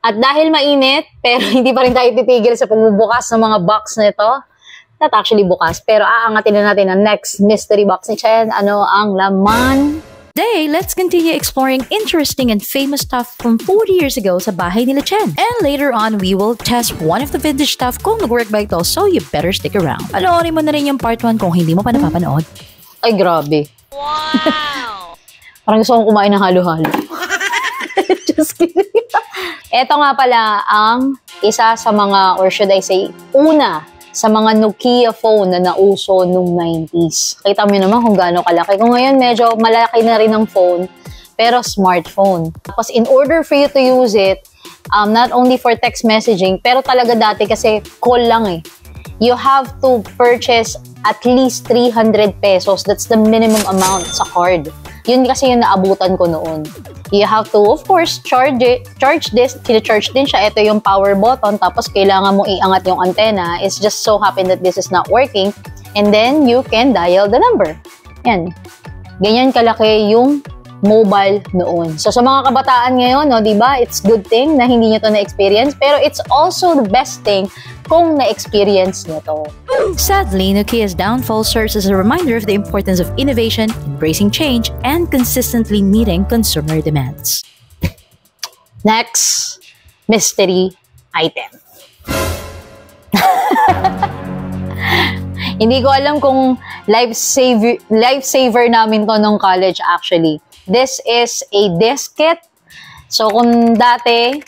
At dahil mainit, pero hindi pa rin tayo titigil sa pagbubukas ng mga box nito. Not actually bukas, pero aangatin na natin ang next mystery box ni Chen. Ano ang laman? Today, let's continue exploring interesting and famous stuff from 40 years ago sa bahay nila Chen. And later on, we will test one of the vintage stuff kung nag-work ba ito, so you better stick around. Panoorin mo na rin yung part 1 kung hindi mo pa napapanood. Ay, grabe. Wow! Parang gusto kong kumain ng halo-halo. Just kidding. Ito nga pala ang isa sa mga, or should I say, una sa mga Nokia phone na nauso nung 90s. Kita mo naman kung gaano kalaki. Kung ngayon medyo malaki na rin ang phone, pero smartphone. Tapos in order for you to use it, not only for text messaging, pero talaga dati kasi call lang eh. You have to purchase at least 300 pesos. That's the minimum amount sa card. Yun kasi yung naabutan ko noon. You have to, of course, charge this. Kina-charge din siya. Ito yung power button. Tapos, kailangan mong iangat yung antenna. It's just so happen that this is not working. And then, you can dial the number. Yan. Ganyan kalaki yung mobile noon. So, sa mga kabataan ngayon, no, diba, it's good thing na hindi nyo to na-experience. Pero it's also the best thing kung na-experience nyo to. Sadly, Nokia's downfall serves as a reminder of the importance of innovation, embracing change, and consistently meeting consumer demands. Next, mystery item. Hindi ko alam kung lifesaver namin to nung college actually. This is a diskette. So kung dati,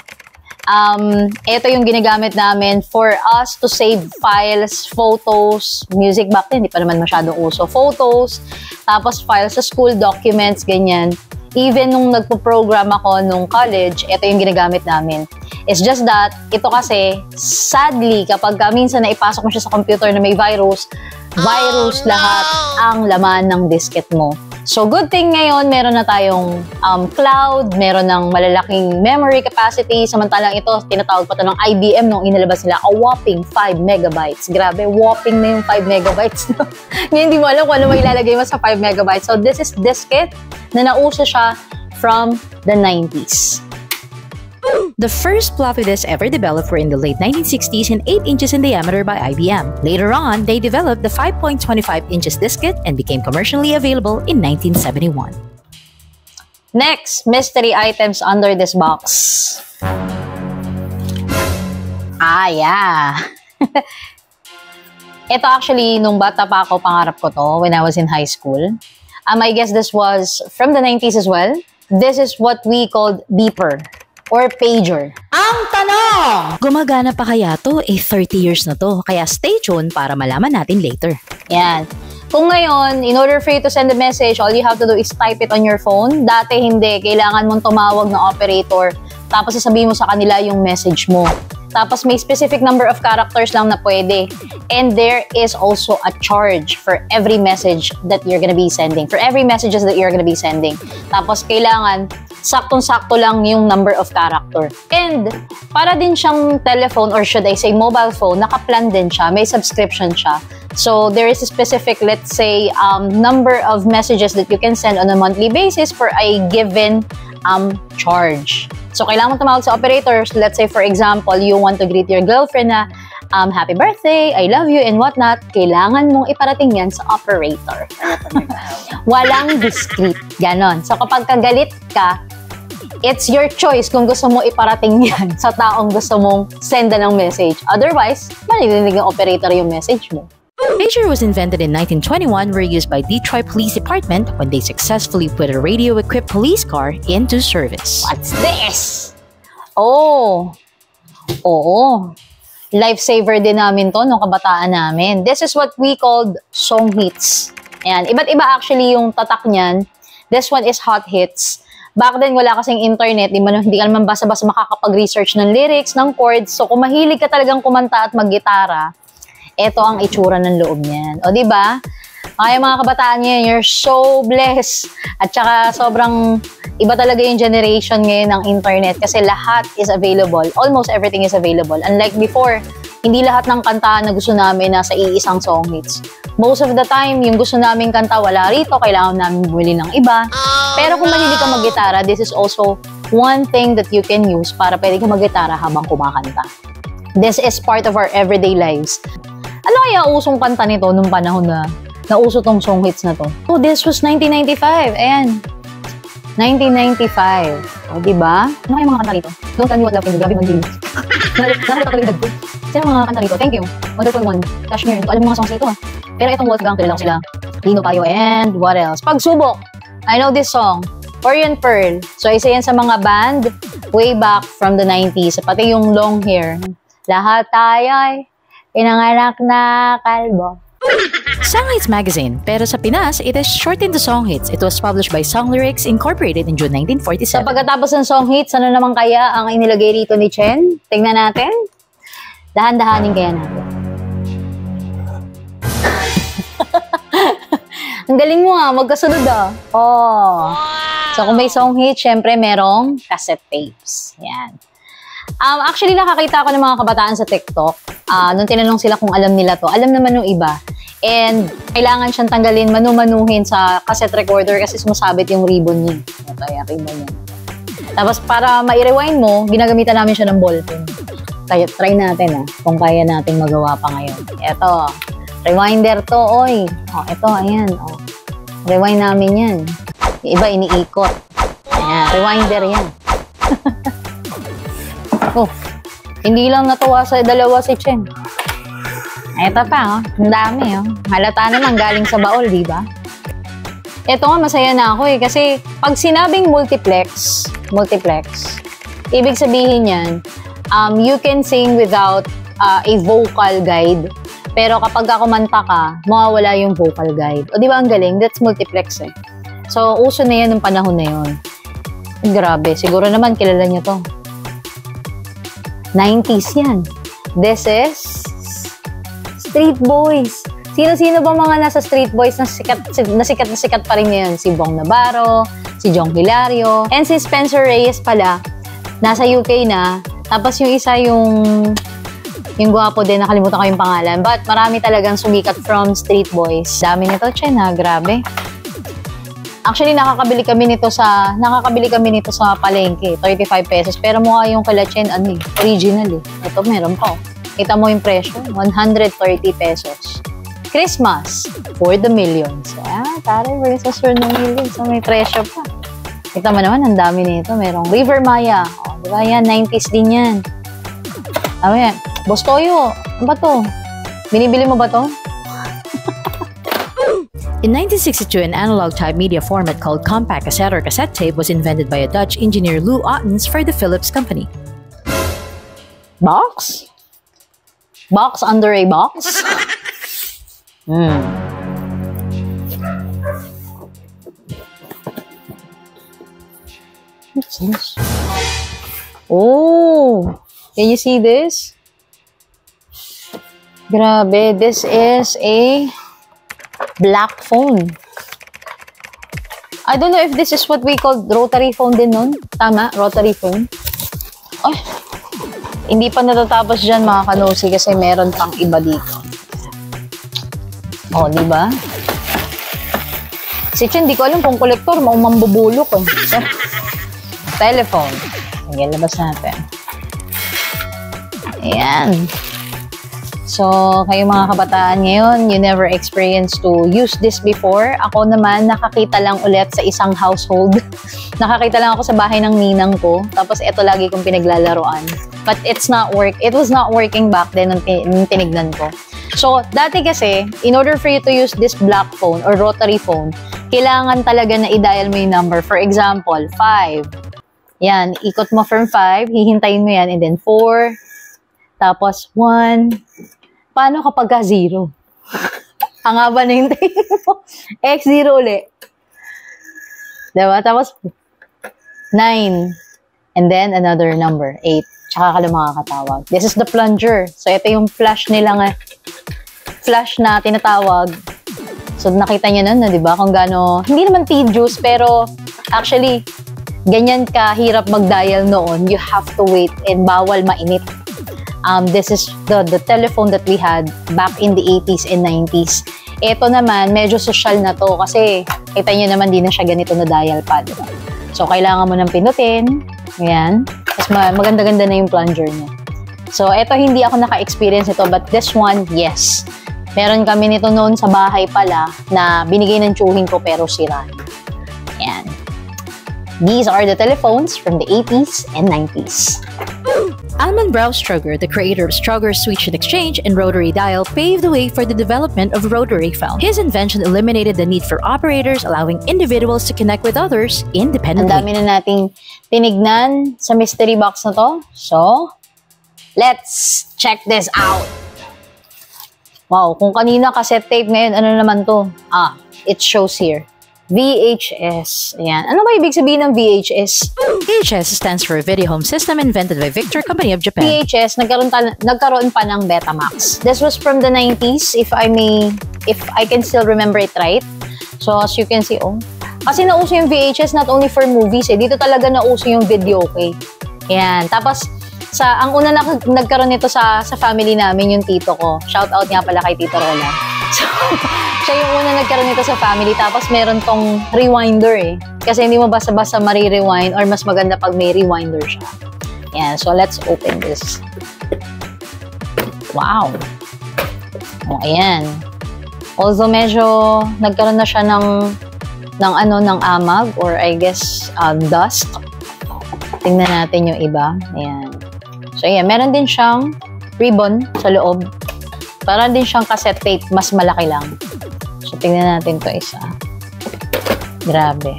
ito yung ginagamit namin for us to save files, photos, music back then, hindi pa naman masyadong uso. Photos, tapos files sa school, documents, ganyan. Even nung nagpo-program ako nung college, ito yung ginagamit namin. It's just that, ito kasi, sadly, kapag minsan naipasok mo siya sa computer na may virus, lahat ang laman ng diskette mo. So, good thing ngayon, meron na tayong cloud, meron ng malalaking memory capacity. Samantalang ito, tinatawag pa ito ng IBM nung inilabas nila, a whopping 5 megabytes. Grabe, whopping na yung 5 megabytes. Ngayon, hindi mo alam kung ano may ilalagay mo sa 5 megabytes. So, this is diskette na nauso siya from the 90s. The first floppy disk ever developed were in the late 1960s and 8 inches in diameter by IBM. Later on, they developed the 5.25 inches diskette and became commercially available in 1971. Next, mystery items under this box. Yeah. Ito actually, nung bata pa ako, pangarap ko to when I was in high school. I guess this was from the 90s as well. This is what we called beeper or pager. Ang tanong! Gumagana pa kaya to? 30 years na to. Kaya stay tuned para malaman natin later. Yan. Kung ngayon, in order for you to send a message, all you have to do is type it on your phone. Dati hindi. Kailangan mong tumawag ng operator. Tapos sasabihin mo sa kanila yung message mo. Tapos may specific number of characters lang na pwede. And there is also a charge for every message that you're gonna be sending. For every messages that you're gonna be sending. Tapos kailangan saktong-sakto lang yung number of character. And para din siyang telephone or should I say mobile phone, naka-plan din siya. May subscription siya. So there is a specific, let's say, number of messages that you can send on a monthly basis for a given charge. So, kailangan mo tumawag sa operators. Let's say, for example, you want to greet your girlfriend na, happy birthday, I love you, and whatnot. Kailangan mong iparating yan sa operator. Walang discreet. Ganon. So, kapag kagalit ka, it's your choice kung gusto mo iparating yan sa taong gusto mong senda ng message. Otherwise, marinig ng operator yung message mo. Pager was invented in 1921, were used by Detroit Police Department when they successfully put a radio-equipped police car into service. What's this? Oo. Lifesaver din namin to nung kabataan namin. This is what we called song hits. Ayan. Iba't iba actually yung tatak niyan. This one is hot hits. Back then, wala kasing internet. Hindi ka naman basa-basa makakapag-research ng lyrics, ng chords. So, kung mahilig ka talagang kumanta at mag-gitara, ito ang itsura ng loob niyan. O, diba? Kaya mga kabataan ngayon, you're so blessed. At saka sobrang iba talaga yung generation ngayon ng internet kasi lahat is available. Almost everything is available. Unlike before, hindi lahat ng kanta na gusto namin nasa iisang song hits. Most of the time, yung gusto namin kanta wala rito, kailangan namin bumili ng iba. Pero kung mahilig ka mag-gitara, this is also one thing that you can use para pwede ka mag-gitara habang kumakanta. This is part of our everyday lives. Ano kaya usong kanta nito nung panahon na nauso tong song hits na to? Oh, this was 1995. Ayan. 1995. O, diba? Ano kaya mga kanta rito? Don't tell me what love can do. Grabe mag-gili. Nakakataligad ko. Sino mga kanta rito? Thank you. Wonderful One. Kashmir. Ito, alam mo mga songs nito. Pero itong Wolfgang, kilala ko sila. Lino Payo and what else? Pagsubok. I know this song. Orient Pearl. So, isa yan sa mga band way back from the 90s. Pati yung long hair. Lahat tayo'y pinanganak na kalbo. Song Hits Magazine, pero sa Pinas, it is shortened to Song Hits. It was published by Song Lyrics Incorporated in June 1947. So pagkatapos ng Song Hits, ano naman kaya ang inilagay rito ni Chen? Tingnan natin. Dahan-dahanin kaya natin. Ang galing mo magkasunod Oh. So kung may Song Hits, syempre merong cassette tapes. Yan. Actually, nakakita ako ng mga kabataan sa TikTok. Nung tinanong sila kung alam nila to, alam naman ng iba. And kailangan siyang tanggalin, manu-manuhin sa cassette recorder kasi sumasabit yung ribbon niya. Ito yung ribbon niya. Tapos para ma-rewind mo, ginagamitan namin siya ng ballpen. Kaya try natin kung kaya natin magawa pa ngayon. Ito, rewinder to, oy. Ito, ayan. Rewind namin yan. Yung iba, iniikot. Ayan, rewinder yan. Hindi lang natuwa sa dalawa si Chen. Ito pa, ang dami. Halata naman galing sa baol, di ba? Ito nga, masaya na ako kasi pag sinabing multiplex, ibig sabihin yan, you can sing without a vocal guide. Pero kapag kumanta ka, mawawala yung vocal guide. O di ba ang galing? That's multiplex eh. So, uso na yan ng panahon na yun. Grabe, siguro naman kilala nyo to. 90s yan. This is Street Boys. Sino-sino ba mga nasa Street Boys na sikat pa rin ngayon? Si Bong Navarro, si Jong Hilario, and si Spencer Reyes pala, nasa UK na. Tapos yung isa yung gwapo din, nakalimutan ko yung pangalan. But marami talagang sumikat from Street Boys. Dami nito, Chen, grabe. Actually, nakakabili kami nito sa palengke, 35 pesos. Pero mukha yung kala Chen, original eh. Ito, meron pa. Kita mo yung presyo, 130 pesos. Christmas, for the millions. Taray, versus for the millions. So, may presyo pa. Kita mo naman, ang dami nito. Merong River Maya. Diba yan, 90s din yan. Yan. Boss Toyo, ano ba to? Binibili mo ba to? In 1962, an analog-type media format called compact cassette or cassette tape was invented by a Dutch engineer Lou Ottens for the Philips Company. Box? Box under a box? What's this? Oh! Can you see this? Grabe, this is a black phone. I don't know if this is what we call rotary phone din nun. Tama? Rotary phone. Ay! Hindi pa natatapos dyan mga kanosi kasi meron pang iba dito. Diba? Si Chen, di ko alam kung kolektor, mamambubulok eh. Telephone. Sige, labas natin. Ayan. So, kayo mga kabataan ngayon, you never experienced to use this before. Ako naman, nakakita lang ulit sa isang household. Nakakita lang ako sa bahay ng ninang ko. Tapos, ito lagi kong pinaglalaroan. But it was not working back then nung tinignan ko. So, dati kasi, in order for you to use this black phone or rotary phone, kailangan talaga na i-dial mo yung number. For example, 5. Yan, ikot mo from 5, hihintayin mo yan, and then 4, tapos 1. Paano kapag ka 0? Ang haba na hintayin mo. X0 ulit. Diba? Tapos 9. And then another number, 8. Tsaka ka lang makakatawag. This is the plunger. So, ito yung flash nila nga. Flash na tinatawag. So, nakita nyo nun, diba? Kung gaano, hindi naman tedious, pero actually, ganyan kahirap mag-dial noon. You have to wait and bawal mainit. This is the telephone that we had back in the 80s and 90s. Ito naman, medyo social na to kasi kita nyo naman di na siya ganito na dial pad. So, kailangan mo nang pinutin. Ayan. Tapos maganda-ganda na yung plunger niya. So, eto hindi ako naka-experience ito, but this one, yes. Meron kami nito noon sa bahay pala na binigay ng tsuhin ko pero sira. Ayan. These are the telephones from the 80s and 90s. Alman Brow Strugger, the creator of Strugger's Switch and Exchange and Rotary Dial, paved the way for the development of rotary phone. His invention eliminated the need for operators, allowing individuals to connect with others independently. Ang dami na nating tinignan sa mystery box na to. So, let's check this out. Wow, kung kanina cassette tape, ngayon ano naman to? It shows here. VHS. Ayan. Ano ba ibig sabihin ng VHS? VHS stands for Video Home System, invented by Victor Company of Japan. VHS, nagkaroon pa ng Betamax. This was from the 90s, if I can still remember it right. So, as you can see, kasi nauso yung VHS not only for movies, dito talaga nauso yung video, okay? Ayan. Tapos, ang una nagkaroon nito sa family namin, yung tito ko. Shout out nga pala kay Tito Rola. So, siya yung una nagkaroon nito sa family. Tapos meron tong rewinder Kasi hindi mo basta-basta marirewind or mas maganda pag may rewinder siya. Yan. So, let's open this. Wow. Ayan. Although medyo nagkaroon na siya ng amag or I guess dust. Tingnan natin yung iba. Ayan. So, ayan. Meron din siyang ribbon sa loob. Para din siyang cassette tape, mas malaki lang. So, tingnan natin to isa. Grabe.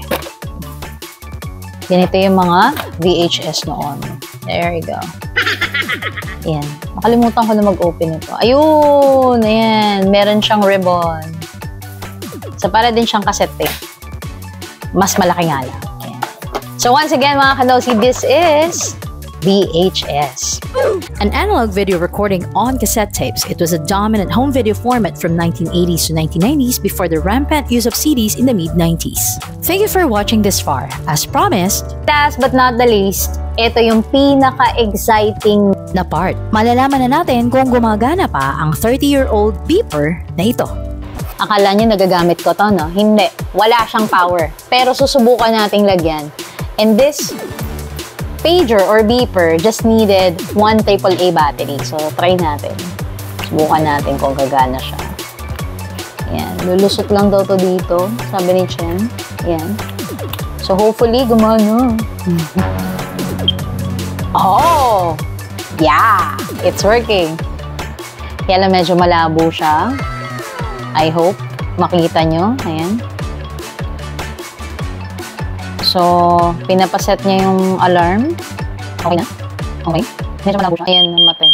Ganito yung mga VHS noon. There you go. Ayan. Nakalimutan ko na mag-open ito. Ayun! Ayan. Meron siyang ribbon. So, para din siyang cassette tape. Mas malaki nga lang. Ayan. So, once again, mga kanosi, this is VHS. An analog video recording on cassette tapes, it was a dominant home video format from 1980s to 1990s before the rampant use of CDs in the mid-90s. Thank you for watching this far. As promised, last but not the least, ito yung pinaka-exciting na part. Malalaman na natin kung gumagana pa ang 30-year-old beeper na ito. Akala nyo nagagamit ko to, no? Hindi. Wala siyang power. Pero susubukan nating lagyan. And this pager or beeper just needed 1 AAA battery. So, try natin. Subukan natin kung gagana siya. Ayan. Lulusot lang daw to dito. Sabi ni Chen. Ayan. So, hopefully, gumana. Oh! Yeah! It's working. Kaya lang medyo malabo siya. I hope makita nyo. Ayan. So, pinapaset niya yung alarm. Okay na? Okay. Medyo malabo siya. Ayan, namatay.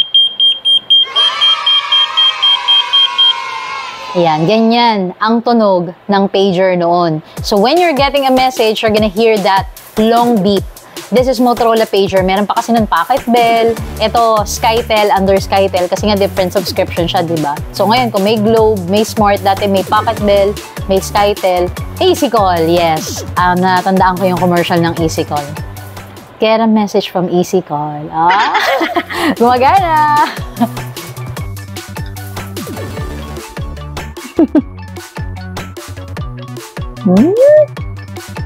Ayan, ganyan ang tunog ng pager noon. So, when you're getting a message, you're gonna hear that long beep. This is Motorola pager. Meron pa kasi ng Pocket Bell. Ito, Skytel, under Skytel. Kasi nga different subscription siya, diba? So, ngayon, kung may Globe, may Smart, dati may Pocket Bell, may Skytel, Easy Call, yes. Natandaan ko yung commercial ng Easy Call. Get a message from Easy Call. Gumagana!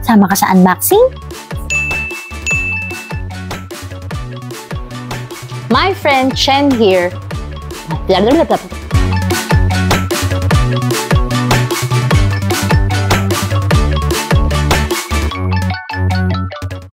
Sama ka sa unboxing? My friend Chen here.